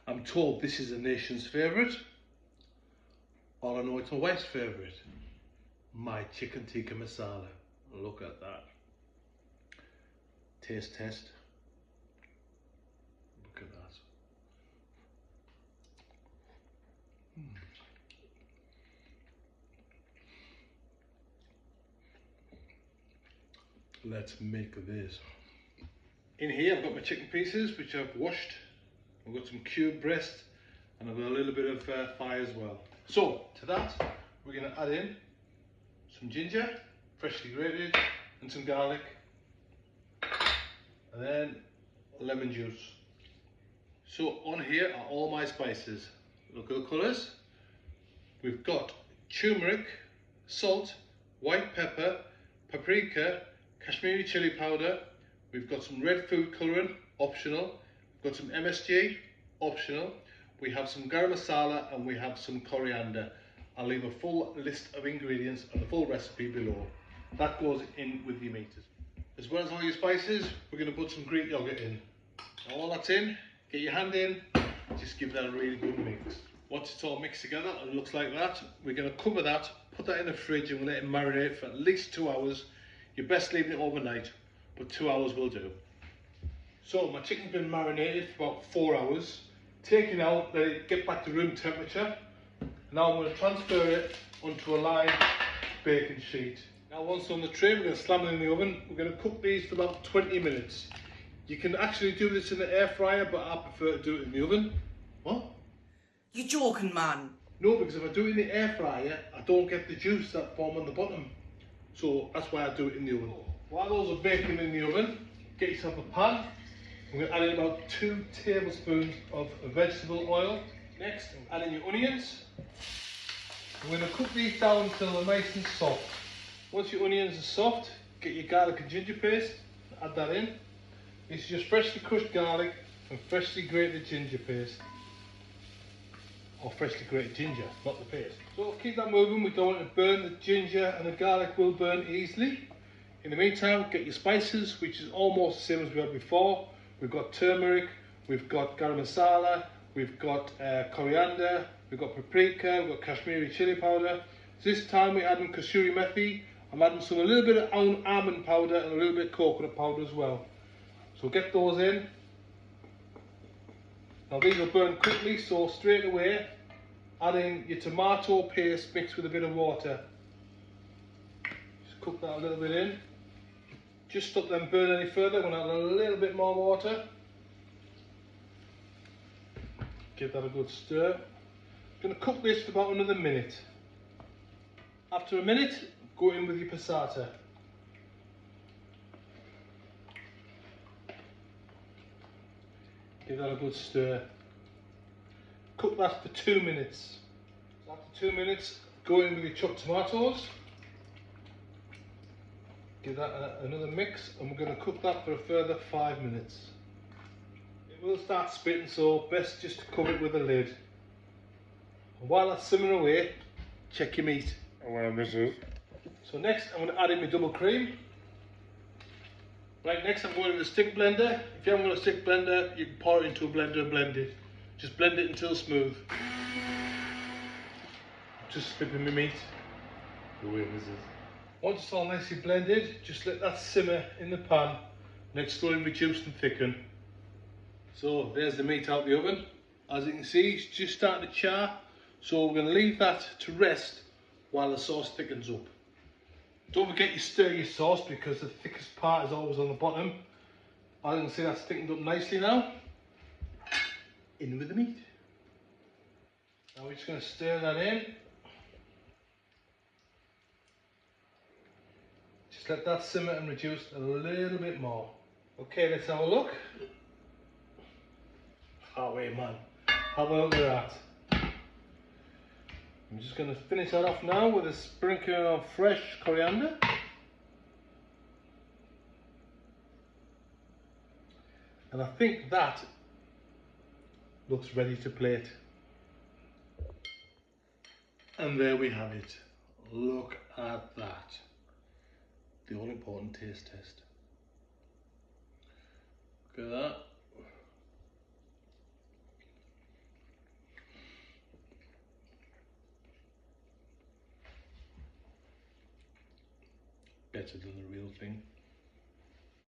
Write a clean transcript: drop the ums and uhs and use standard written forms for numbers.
I'm told this is the nation's favourite. All I know it's my wife's favourite. My chicken tikka masala. Look at that. Taste test. Look at that. Let's make this. In here I've got my chicken pieces which I've washed. I've got some cube breast and I've got a little bit of thigh as well. So to that we're going to add in some ginger, freshly grated, and some garlic, and then lemon juice. So on here are all my spices. Look at the colours. We've got turmeric, salt, white pepper, paprika, Kashmiri chili powder. We've got some red food colouring, optional. We've got some MSG, optional. We have some Garam Masala and we have some coriander. I'll leave a full list of ingredients and the full recipe below. That goes in with your meat. As well as all your spices, we're going to put some Greek yogurt in. Now all that's in, get your hand in, just give that a really good mix. Once it's all mixed together and it looks like that, we're going to cover that, put that in the fridge and we'll let it marinate for at least 2 hours. You're best leaving it overnight, but 2 hours will do. So my chicken's been marinated for about 4 hours. Take it out, let it get back to room temperature. Now I'm going to transfer it onto a lined baking sheet. Now once on the tray, we're going to slam it in the oven. We're going to cook these for about 20 minutes. You can actually do this in the air fryer, but I prefer to do it in the oven. What? You're joking, man. No, because if I do it in the air fryer, I don't get the juice that form on the bottom. So that's why I do it in the oven. While those are baking in the oven, get yourself a pan. I'm going to add in about 2 tablespoons of vegetable oil. Next, add in your onions. We're going to cook these down until they're nice and soft. Once your onions are soft, get your garlic and ginger paste, add that in. This is just freshly crushed garlic and freshly grated ginger paste. Or freshly grated ginger, not the paste. So keep that moving, we don't want to burn. The ginger and the garlic will burn easily. In the meantime, get your spices, which is almost the same as we had before. We've got turmeric, we've got Garam Masala, we've got coriander, we've got paprika, we've got Kashmiri chili powder. This time we're adding Kasoori Methi. I'm adding a little bit of almond powder and a little bit of coconut powder as well. So get those in. Now these will burn quickly, so straight away add in your tomato paste mixed with a bit of water. Just cook that a little bit in. Just stop them burn any further, we're going to add a little bit more water. Give that a good stir. I'm going to cook this for about another minute. After a minute, go in with your passata. Give that a good stir. Cook that for 2 minutes. After 2 minutes, go in with your chopped tomatoes. Give that another mix and we're going to cook that for a further 5 minutes. It will start spitting, so best just to cover it with a lid. And while that's simmering away, check your meat. Well, this is. So next I'm going to add in my double cream. Right, next I'm going to the stick blender. If you haven't got a stick blender, you can pour it into a blender and blend it. Just blend it until smooth. Just flipping my meat. The way this is. Once it's all nicely blended, just let that simmer in the pan and it's slowly reduced and thicken. So there's the meat out the oven. As you can see, it's just starting to char. So we're going to leave that to rest while the sauce thickens up. Don't forget you stir your sauce because the thickest part is always on the bottom. As you can see, that's thickened up nicely now. In with the meat. Now we're just going to stir that in. Just let that simmer and reduce a little bit more. Okay, let's have a look. Oh wait, man. Have a look at that. I'm just going to finish that off now with a sprinkling of fresh coriander. And I think that looks ready to plate. And there we have it. Look at that. The all important taste test. Look at that. better than the real thing.